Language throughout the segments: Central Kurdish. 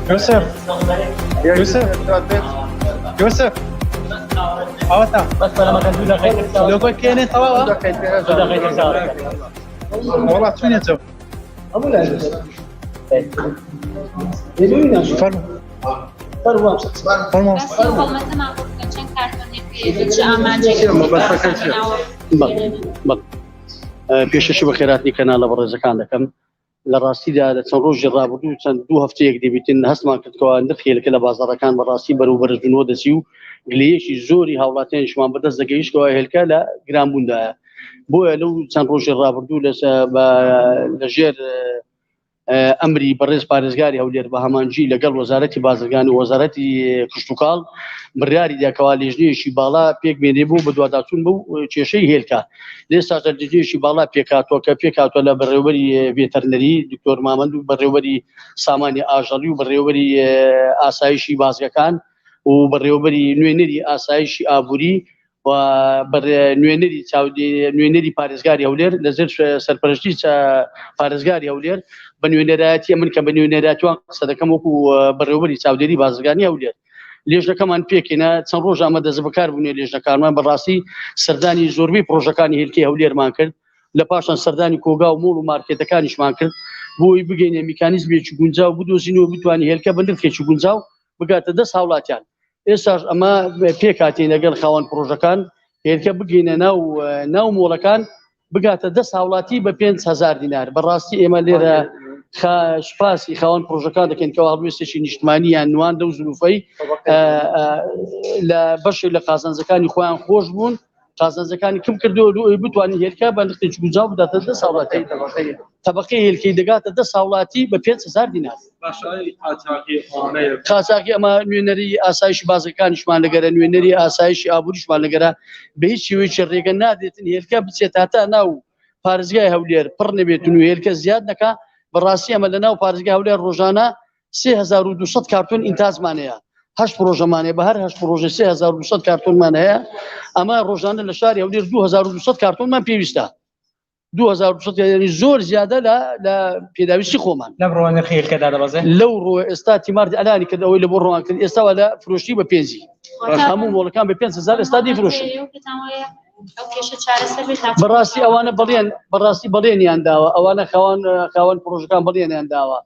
يوسف يوسف يوسف اوتا بس لما كان دودا خير لو كنت كيني توا دودا خير والله شنو تو فرمو فرمو بس يوم مثلا ما قلت كان كارتون هيك عمل پێشەش بە خێراتی کەناڵە بەڕێزەکان دەکەم لە ڕاستیدا لە چەند ڕۆژی ڕابردوو چەند دوو هەفتەیەک دەبیتن هەستمان کردەوە نرخێلەکە لە بازاڕەکان بەڕاستی بەروبەرزبوونەوە دەچی و گلەیەکی زۆری هاوڵاتیانشمان بەدەست دەگەیشتەوە هێلکە لە گرانبووندایە بۆیە لەو چەند ڕۆژی ڕابردوو لەژێر ئەمری بەڕێز پارێزگاری هەولێر بە هەمانجی لەگەڵ وەزارەتی بازرگانی و وەزارەتی کشتوکاڵ بڕیاری داکەوا لێژنەیەکی باڵا پێک مێنێ بوو بە دوواداچوون بوو کێشەی هێلکە لێستا لێژنەیەکی باڵا پێکاتوە کە پێکاتوە لە بەڕێوەبەری ڤێتەرنەری دکتۆر مامەند و بەڕێوەبەری سامانی ئاژەڵی و بەڕێوەبەری ئاسایشی بازگەکان و بەڕێوەبەری نوێنەری ئاسایشی ئابووری و نوێنەری پارێزگاری هەولێر لەژێر سەرپەرشتی پارێزگاری هەولێر بە نوێنەرایەتی من کە بە نوێنەرایەتیوان قسە دەکەم وەکو بەڕێوەبەری چاودێری بازرگانی هەولێر لێژنەکەمان پێکێنە چەند ڕۆژ ئەمە دەست بەکار بوونێ لێژنەکانمان بەڕاستی سەردانی زۆربەی پرۆژەکانی هێلکەی هەولێرمان کرد لە پاشان سەردانی کۆگا و مۆڵ و مارکێتەکانیشمان کرد بۆی بگەینێ میکانیزمێکی گونجاو بدۆزینەوە بتوانین هێلکە بە نرخێکی گونجاو بگاتە دەست هاوڵاتیان ئێستاش ئەمە پێکاتین لەگەڵ خاوەن پرۆژەکان هێلکە بگەینە ناو مۆڵەکان بگاتە دەست هاوڵاتی بە 5,000 دینار بەڕاستی ئێمە لێرە سوپاسی خاوەن پرۆژەکان دەکەن کەوا هەڵوێستێکی نیشتمانیان نوان دە و زلوفەی لە بەشێک لە قازانجەکانی خۆیان خۆش بوون قازانجەکانی کم کردەوە بتوانین هێلکە بە نرخێکی گونجاو بداتە دەست هاوڵاتی تەبەقەی هێلکەی دەگاتە دەست هاوڵاتی بە 5,000 دینار قاچاقی ئەمە نوێنەری ئاسایشی بازرگانیشمان لەگەرە نوێنەری ئاسایشی ئابووریشمان لەگەرە بە هیچ شێوەیەکی ڕێگە نادێتن هێلکە بچێت هەتا ناو پارێزگای هەولێر پڕ نەبێتن و هێلکە زیاد نەکا بەڕاستی ئەمە لە ناو پارێزگای هەولێر ڕۆژانە 3200 کارتۆن ئینتاجمان هەیە 8 پرۆژەمانەیە بە هەر 8 پرۆژە 3200 کارتۆنمان هەیە ئەمە ڕۆژانە لە شاری هەولێر 2200 کارتۆنمان پێویستە 2200 یعنی زۆر زیادە لە پێداویستی خۆمان لەم ڕۆ نرخی هێلکەدا دەبەزێ لەو ڕۆ ئێستا تیماردی ئەلانی کرد ئەوەی لە بۆ ڕۆوان کرد ئێستاوە لە فرۆشتی بە 5 هەموو مۆڵەکان بە 5,000 ئێستا دیفرۆشن بەڕاستی ئەوانە بەڵێنیان داوە ئەوانە خاوەن پرۆژەکان بەڵێنیان داوە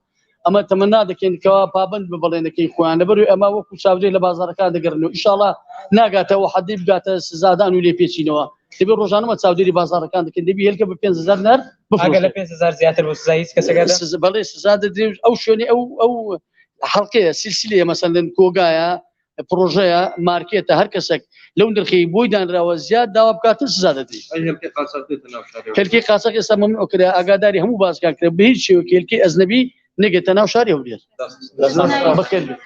ئەمە تەمەنا دەکەین کەوا پابند بە بەڵێنەکەی خۆیان لەبەروی ئەمە وەکو چاودێر لە بازاڕەکان دەگەڕنەوە ئینشاڵڵا ناگاتەوە حەدی بگاتە سزادان و لێ پێچینەوە دەبێت ڕۆژانەمە چاودێری بازاڕەکان دەکەن دەبی هێلکە بە 5,000 دینار ئەگەر لە 5,000 زیاتر بۆ سزا هیچ کەسێکە بەڵێ سزا دەدرێت ئەو شوێنی ئەو حەڵقەیە سیلسیلەیە مەسەڵەن کۆگایە پرۆژەیە مارکێتە هەر کەسێک لەو نرخی بۆی دانراوە زیاد داوا بکاتن سزا دەدرێت هێلکەی قاچاق ئێستا مەمنوع کرا ئاگاداری هەموو بازرگان کرا بە هیچ شێوەیەک هێلکەی ئەجنەبی نەگێتە ناو شاری هەولێر بەخێر بێت